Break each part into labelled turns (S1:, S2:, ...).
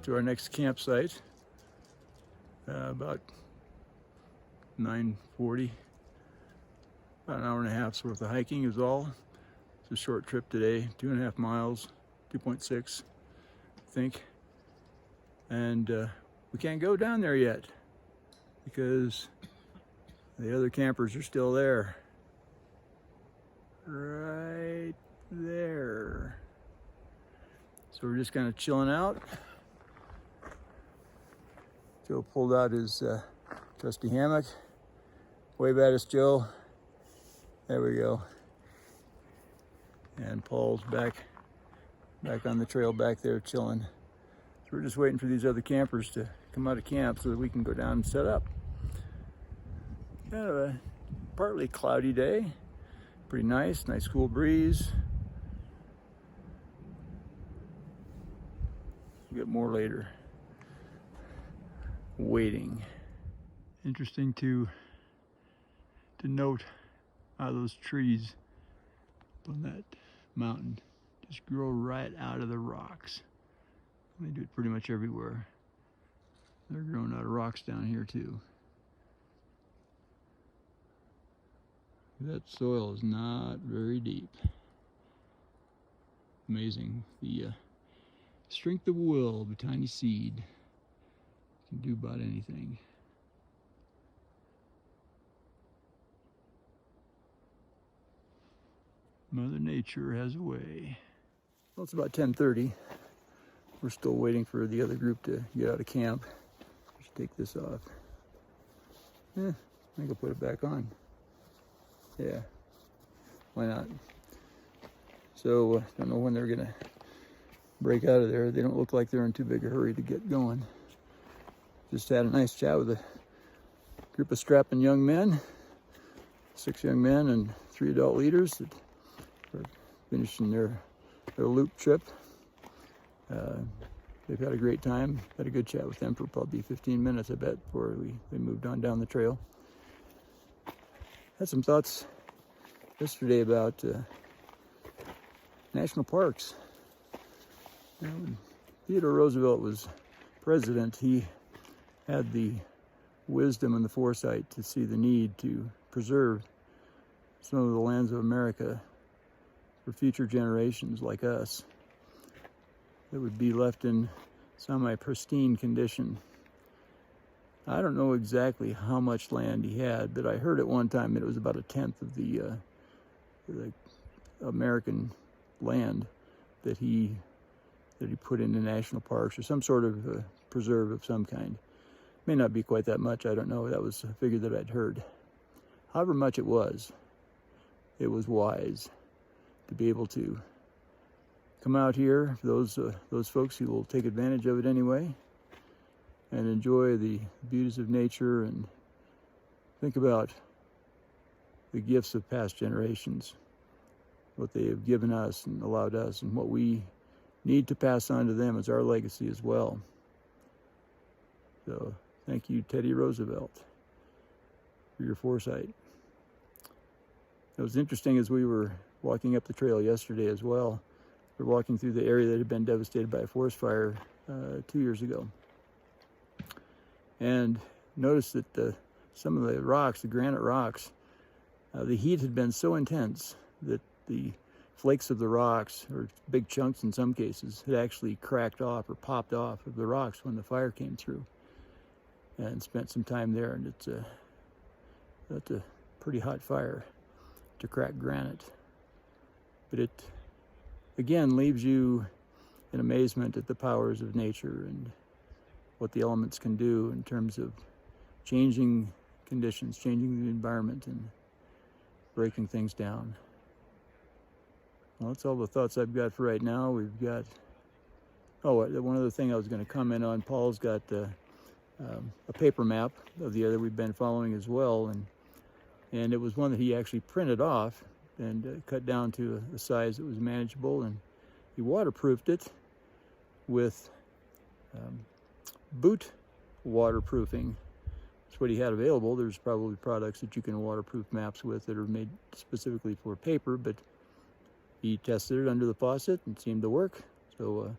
S1: got to our next campsite about 9:40. About an hour and a half's worth of hiking is all. It's a short trip today, 2.5 miles, 2.6, I think. And we can't go down there yet because the other campers are still there. Right there. So we're just kind of chilling out. Joe pulled out his trusty hammock. Wave at us, Joe. There we go. And Paul's back on the trail back there chilling. So we're just waiting for these other campers to come out of camp so that we can go down and set up. Kind of a partly cloudy day. Pretty nice cool breeze. We'll get more later. Waiting. Interesting to note how those trees on that mountain just grow right out of the rocks. They do it pretty much everywhere. They're growing out of rocks down here too. That soil is not very deep. Amazing. The strength of will of a tiny seed can do about anything. Mother Nature has a way. Well, it's about 10:30. We're still waiting for the other group to get out of camp. I should take this off. I think I'll put it back on. Yeah, why not? So, I don't know when they're gonna break out of there. They don't look like they're in too big a hurry to get going. Just had a nice chat with a group of strapping young men, 6 young men and 3 adult leaders that are finishing their loop trip. They've had a great time. Had a good chat with them for probably 15 minutes, I bet, before they moved on down the trail. Had some thoughts yesterday about national parks. When Theodore Roosevelt was president, he had the wisdom and the foresight to see the need to preserve some of the lands of America for future generations like us that would be left in semi-pristine condition. I don't know exactly how much land he had, but I heard at one time that it was about 1/10 of the American land that he put into national parks or some sort of preserve of some kind. May not be quite that much, I don't know. That was a figure that I'd heard. However much it was wise to be able to come out here, those folks who will take advantage of it anyway, and enjoy the beauties of nature and think about the gifts of past generations, what they have given us and allowed us, and what we need to pass on to them as our legacy as well. So thank you, Teddy Roosevelt, for your foresight. It was interesting as we were walking up the trail yesterday as well. We're walking through the area that had been devastated by a forest fire 2 years ago. And noticed that some of the rocks, the granite rocks, the heat had been so intense that the flakes of the rocks, or big chunks in some cases, had actually cracked off or popped off of the rocks when the fire came through. And spent some time there, and that's a pretty hot fire to crack granite. But it, again, leaves you in amazement at the powers of nature and what the elements can do in terms of changing conditions, changing the environment, and breaking things down. Well, that's all the thoughts I've got for right now. We've got, one other thing I was going to comment on. Paul's got a paper map of the area we've been following as well, and it was one that he actually printed off and cut down to a size that was manageable, and he waterproofed it with boot waterproofing. That's what he had available. There's probably products that you can waterproof maps with that are made specifically for paper, but he tested it under the faucet and it seemed to work. So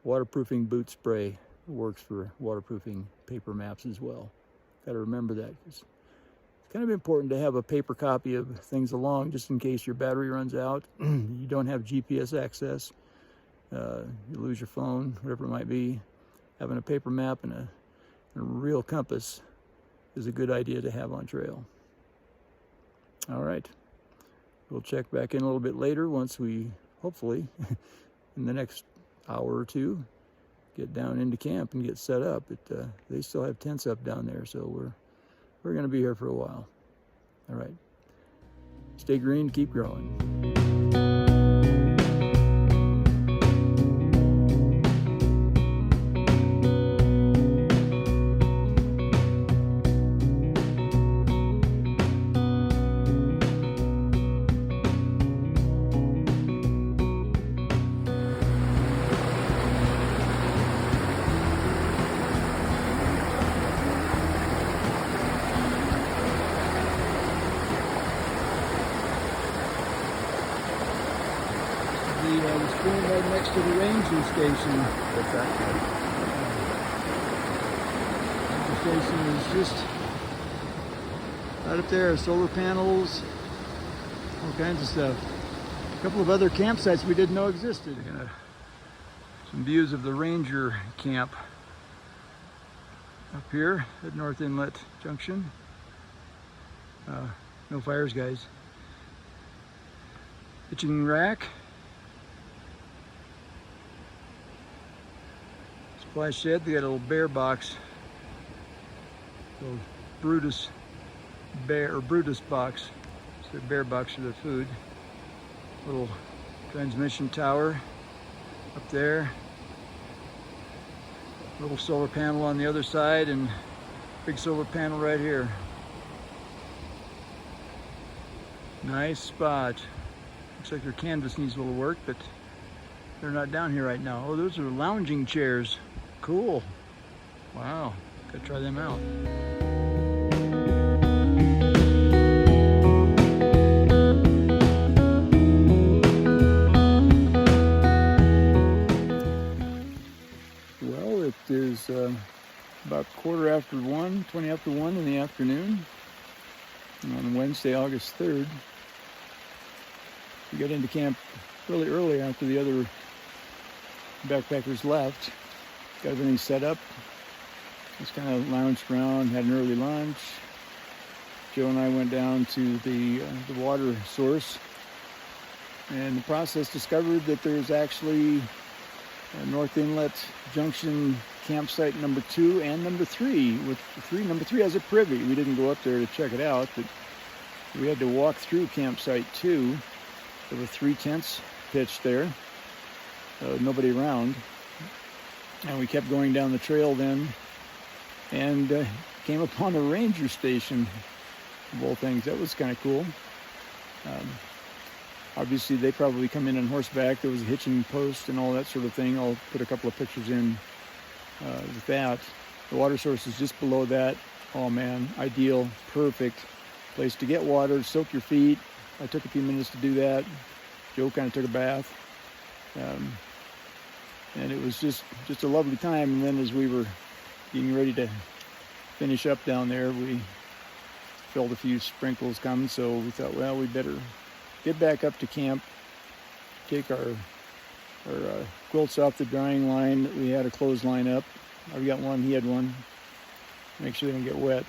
S1: waterproofing boot spray works for waterproofing paper maps as well. Got to remember that. It's kind of important to have a paper copy of things along just in case your battery runs out, you don't have GPS access, you lose your phone, whatever it might be. Having a paper map and a real compass is a good idea to have on trail. All right, we'll check back in a little bit later once we, hopefully, in the next hour or two, get down into camp and get set up. They still have tents up down there, so we're going to be here for a while. All right, stay green, keep growing. The stream right next to the ranger station.
S2: What's that called?
S1: The station is just right up there. Solar panels, all kinds of stuff. A couple of other campsites we didn't know existed. Some views of the ranger camp up here at North Inlet Junction. No fires, guys. Hitching rack. Supply shed. They got a little bear box. Little Brutus bear or Brutus box. It's their bear box for their food. Little transmission tower up there. Little solar panel on the other side and big solar panel right here. Nice spot. Looks like their canvas needs a little work, but they're not down here right now. Oh, those are lounging chairs. Cool. Wow. Gotta try them out. Well, it is about 20 after 1 in the afternoon on Wednesday, August 3rd. We got into camp really early after the other backpackers left. Got everything set up. Just kind of lounged around, had an early lunch. Joe and I went down to the water source, and in the process discovered that there's actually North Inlet Junction campsite number 2 and number 3. Number 3 has a privy. We didn't go up there to check it out, but we had to walk through campsite 2. There were 3 tents pitched there, nobody around. And we kept going down the trail then and came upon a ranger station of all things. That was kind of cool. Obviously they probably come in on horseback. There was a hitching post and all that sort of thing. I'll put a couple of pictures in with that. The water source is just below that. Oh man, ideal, perfect place to get water, soak your feet. I took a few minutes to do that. Joe kind of took a bath. And it was just a lovely time. And then as we were getting ready to finish up down there, we felt a few sprinkles coming, so we thought, well, we better get back up to camp, take our quilts off the drying line. We had a clothesline up. I've got one, he had one. Make sure they don't get wet.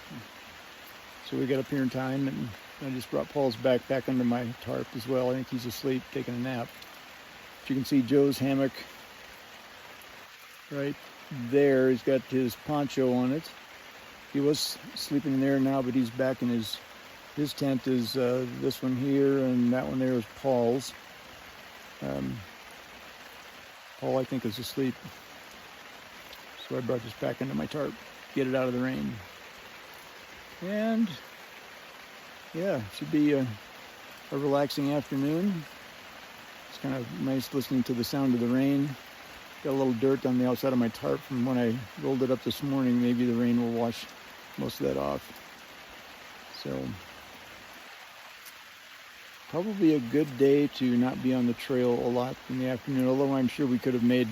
S1: So we got up here in time, and I just brought Paul's back under my tarp as well. I think he's asleep, taking a nap. But you can see Joe's hammock right there. He's got his poncho on it. He was sleeping in there now, but he's back in his tent is this one here, and that one there is Paul's. Paul, I think, is asleep. So I brought this back into my tarp, get it out of the rain. And yeah, it should be a relaxing afternoon. It's kind of nice listening to the sound of the rain. Got a little dirt on the outside of my tarp from when I rolled it up this morning. Maybe the rain will wash most of that off. So probably a good day to not be on the trail a lot in the afternoon, although I'm sure we could have made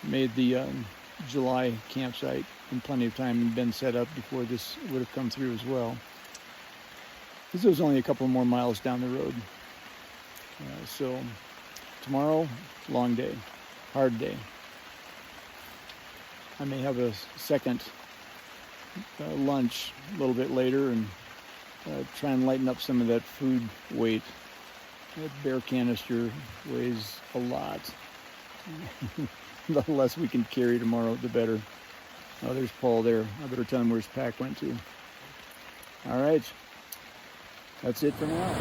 S1: made the July campsite in plenty of time and been set up before this would have come through as well. This was only a couple more miles down the road. So tomorrow, long day, hard day. I may have a second lunch a little bit later and try and lighten up some of that food weight. That bear canister weighs a lot. The less we can carry tomorrow, the better. Oh, there's Paul there. I better tell him where his pack went to. All right. That's it for now.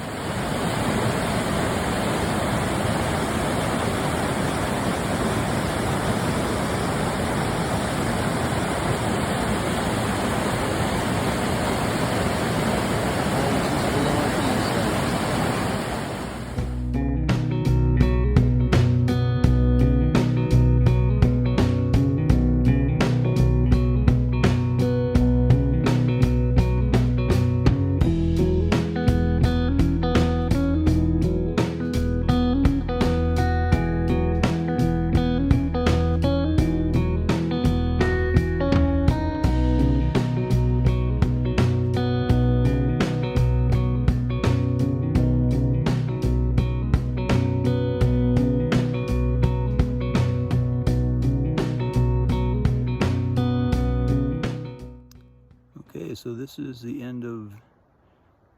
S1: Okay, so this is the end of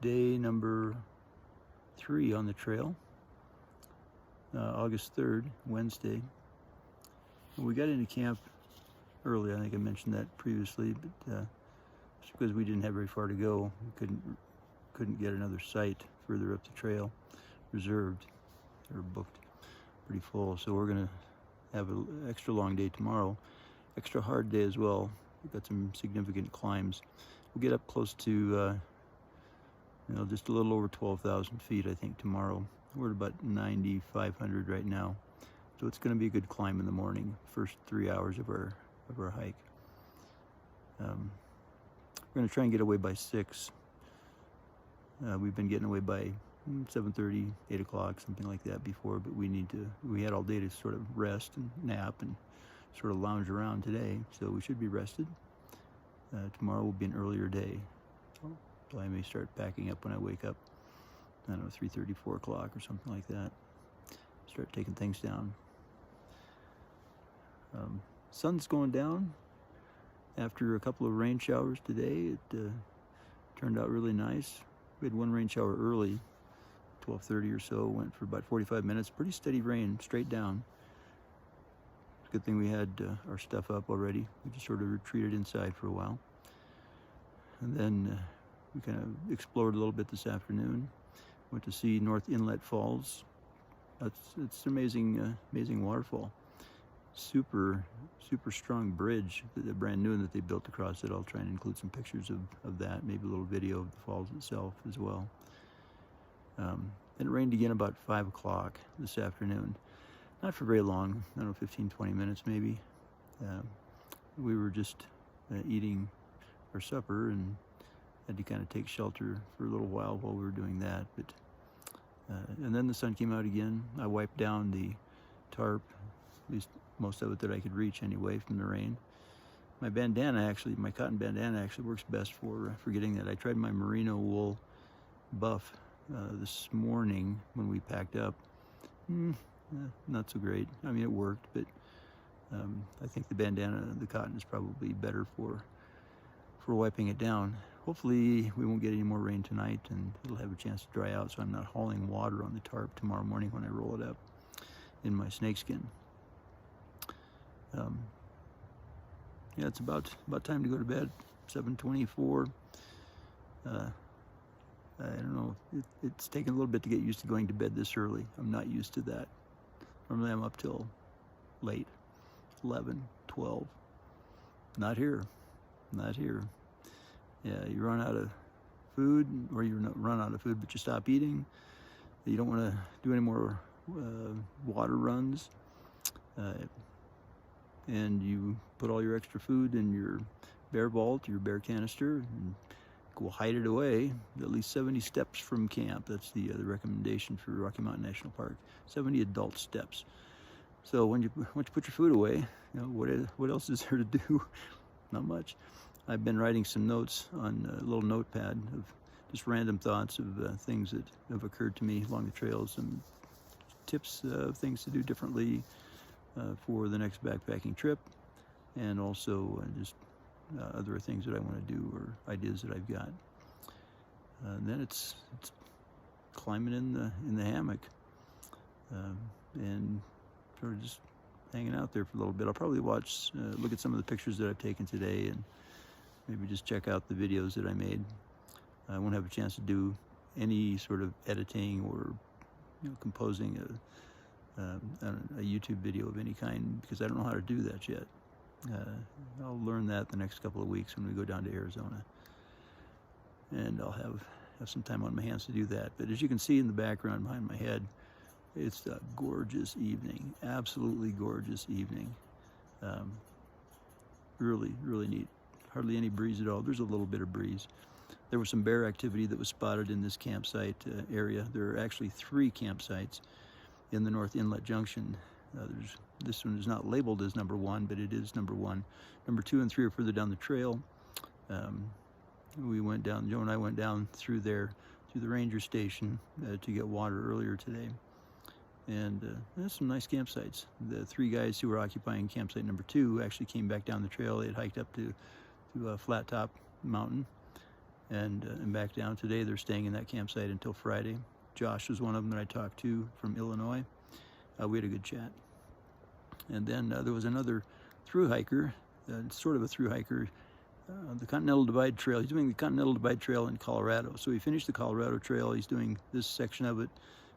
S1: day number 3 on the trail, August 3rd, Wednesday. We got into camp early. I think I mentioned that previously, but just because we didn't have very far to go, we couldn't get another site further up the trail reserved or booked pretty full. So we're gonna have an extra long day tomorrow, extra hard day as well. We've got some significant climbs. We'll get up close to, just a little over 12,000 feet, I think, tomorrow. We're at about 9,500 right now. So it's going to be a good climb in the morning, first 3 hours of our hike. We're going to try and get away by 6. We've been getting away by 7:30, 8 o'clock, something like that before, but we had all day to sort of rest and nap and sort of lounge around today, so we should be rested. Tomorrow will be an earlier day, so I may start packing up when I wake up. I don't know, 3:30, 4 o'clock or something like that. Start taking things down. Sun's going down after a couple of rain showers today. It turned out really nice. We had one rain shower early, 12:30 or so, went for about 45 minutes. Pretty steady rain, straight down. Good thing we had our stuff up already. We just sort of retreated inside for a while. And then we kind of explored a little bit this afternoon. Went to see North Inlet Falls. It's an amazing waterfall. Super strong bridge, the brand new one that they built across it. I'll try and include some pictures of that, maybe a little video of the falls itself as well. Then it rained again about 5 o'clock this afternoon. Not for very long, I don't know, 15, 20 minutes maybe. We were just eating our supper and had to kind of take shelter for a little while we were doing that. But and then the sun came out again. I wiped down the tarp, at least most of it that I could reach anyway from the rain. My cotton bandana actually works best for getting that. I tried my merino wool buff this morning when we packed up. Not so great. I mean, it worked, but I think the bandana, the cotton, is probably better for wiping it down. Hopefully we won't get any more rain tonight and it'll have a chance to dry out, so I'm not hauling water on the tarp tomorrow morning when I roll it up in my snakeskin. Yeah, it's about time to go to bed. 7:24. I don't know. It's taken a little bit to get used to going to bed this early. I'm not used to that. Normally I'm up till late, 11, 12. Not here. Yeah, you run out of food, or you run out of food, but you stop eating. You don't want to do any more water runs. And you put all your extra food in your bear vault, your bear canister, and go hide it away at least 70 steps from camp. That's the recommendation for Rocky Mountain National Park. 70 adult steps. So once you put your food away, you know, what else is there to do? Not much. I've been writing some notes on a little notepad of just random thoughts of things that have occurred to me along the trail, some tips of things to do differently for the next backpacking trip, and also just other things that I want to do or ideas that I've got. Then it's climbing in the hammock and sort of just hanging out there for a little bit. I'll probably look at some of the pictures that I've taken today and maybe just check out the videos that I made. I won't have a chance to do any sort of editing or composing a YouTube video of any kind because I don't know how to do that yet. I'll learn that the next couple of weeks when we go down to Arizona, and I'll have some time on my hands to do that. But as you can see in the background behind my head, it's a gorgeous evening, absolutely gorgeous evening. Really, really neat. Hardly any breeze at all. There's a little bit of breeze. There was some bear activity that was spotted in this campsite area. There are actually 3 campsites in the North Inlet Junction. This one is not labeled as number 1, but it is number 1. Number 2 and 3 are further down the trail. We went down, Joe and I went down through there, through the ranger station to get water earlier today. And there's some nice campsites. The 3 guys who were occupying campsite number 2 actually came back down the trail. They had hiked up to Flat Top Mountain and back down. Today they're staying in that campsite until Friday. Josh was one of them that I talked to from Illinois. We had a good chat. And then there was another through hiker, sort of a through hiker, the Continental Divide Trail. He's doing the Continental Divide Trail in Colorado. So he finished the Colorado Trail. He's doing this section of it,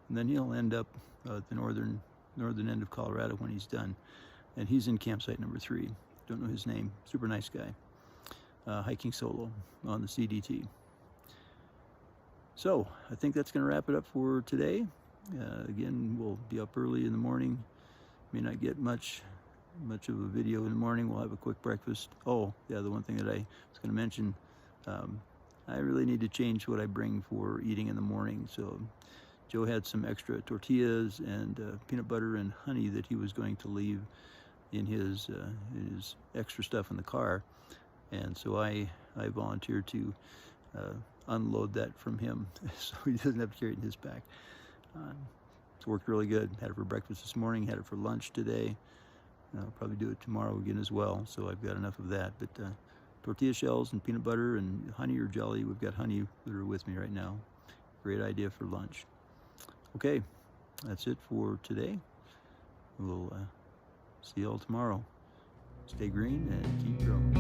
S1: and then he'll end up at the northern end of Colorado when he's done. And he's in campsite number 3. Don't know his name. Super nice guy. Hiking solo on the CDT. So I think that's going to wrap it up for today. Again, we'll be up early in the morning. May not get much of a video in the morning. We'll have a quick breakfast. Oh, yeah, the one thing that I was going to mention, I really need to change what I bring for eating in the morning. So Joe had some extra tortillas and peanut butter and honey that he was going to leave in his extra stuff in the car. And so I volunteered to unload that from him so he doesn't have to carry it in his pack. It's worked really good. Had it for breakfast this morning, had it for lunch today. I'll probably do it tomorrow again as well, so I've got enough of that. But tortilla shells and peanut butter and honey or jelly. We've got honey that are with me right now. Great idea for lunch. Okay, that's it for today. We'll see you all tomorrow. Stay green and keep growing.